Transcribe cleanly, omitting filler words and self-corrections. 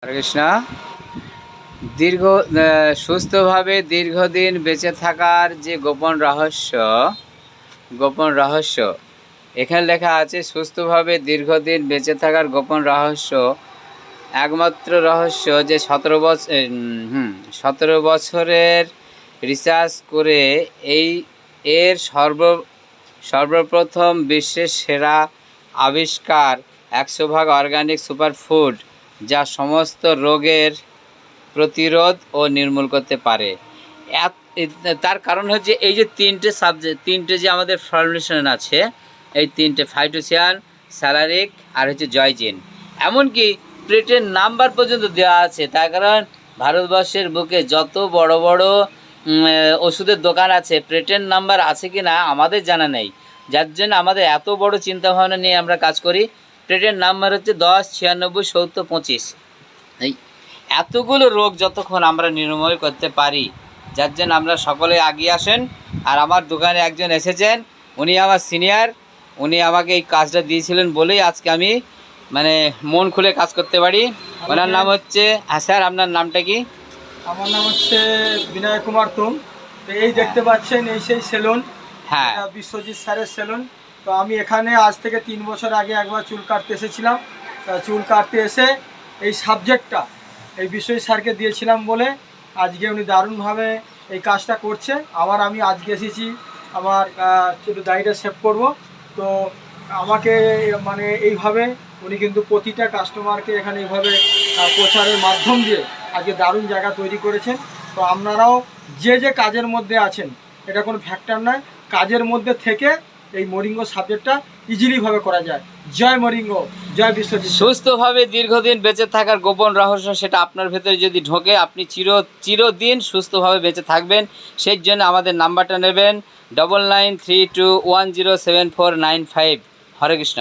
হরে কৃষ্ণ। দীর্ঘ সুস্থভাবে দীর্ঘদিন বেঁচে থাকার যে গোপন রহস্য এখানে লেখা আছে। সুস্থভাবে দীর্ঘদিন বেঁচে থাকার গোপন রহস্য, একমাত্র রহস্য যে 17 বছরের রিসার্চ করে এর সর্বপ্রথম বিশ্বের সেরা আবিষ্কার 100% অর্গানিক সুপারফুড, যা সমস্ত রোগের প্রতিরোধ ও নির্মূল করতে পারে। তার কারণ হচ্ছে এই যে তিনটে যে আমাদের ফর্মুলেশন আছে, এই তিনটে ফাইটোসিয়ান, স্যালারিক আর হচ্ছে জয়জিন, এমনকি প্লেটের নাম্বার পর্যন্ত দেওয়া আছে। তার কারণ ভারতবর্ষের বুকে যত বড় বড় ওষুধের দোকান আছে, প্লেটের নাম্বার আছে কি না আমাদের জানা নেই, যার জন্য আমাদের এত বড় চিন্তাভাবনা নিয়ে আমরা কাজ করি। প্লেটের নাম্বার হচ্ছে 10, 96, 70, 25। এই এতগুলো রোগ যতক্ষণ আমরা নির্মূল করতে পারি, যার জন্য আমরা সকলে এগিয়ে আসেন। আর আমার দোকানে একজন এসেছেন, উনি আমার সিনিয়র, উনি আমাকে এই কাজটা দিয়েছিলেন বলেই আজকে আমি মন খুলে কাজ করতে পারি। ওনার নাম হচ্ছে, হ্যাঁ স্যার, আপনার নামটা কি? আমার নাম হচ্ছে বিনয় কুমার তুম। তো এই দেখতে পাচ্ছেন, এই সেই সেলুন, হ্যাঁ, বিশ্বজিৎ স্যারের সেলুন। তো আমি এখানে আজ থেকে 3 বছর আগে একবার চুল কাটতে এসেছিলাম। চুল কাটতে এসে এই সাবজেক্টটা এই বিশ্বজিৎ স্যারকে দিয়েছিলাম বলে আজকে উনি দারুণভাবে এই কাজটা করছে। আমি আজকে এসেছি আমার একটু দাড়িটা শেভ করব। তো আমাকে এইভাবে উনি কিন্তু প্রতিটা কাস্টমারকে এখানে এইভাবে প্রচারের মাধ্যম দিয়ে আজকে দারুণ জায়গা তৈরি করেছেন। তো আপনারাও যে কাজের মধ্যে আছেন, এটা কোনো ফ্যাক্টর নয়, কাজের মধ্যে থেকে এই মরিঙ্গো সাবজেক্টটা ইজিলিভাবে করা যায়। জয় মরিঙ্গো, জয় বিশ্বজিৎ। সুস্থভাবে দীর্ঘদিন বেঁচে থাকার গোপন রহস্য, সেটা আপনার ভেতরে যদি ঢোকে, আপনি চিরদিন সুস্থভাবে বেঁচে থাকবেন। সেই জন্য আমাদের নাম্বারটা নেবেন 9932107495। হরে কৃষ্ণ।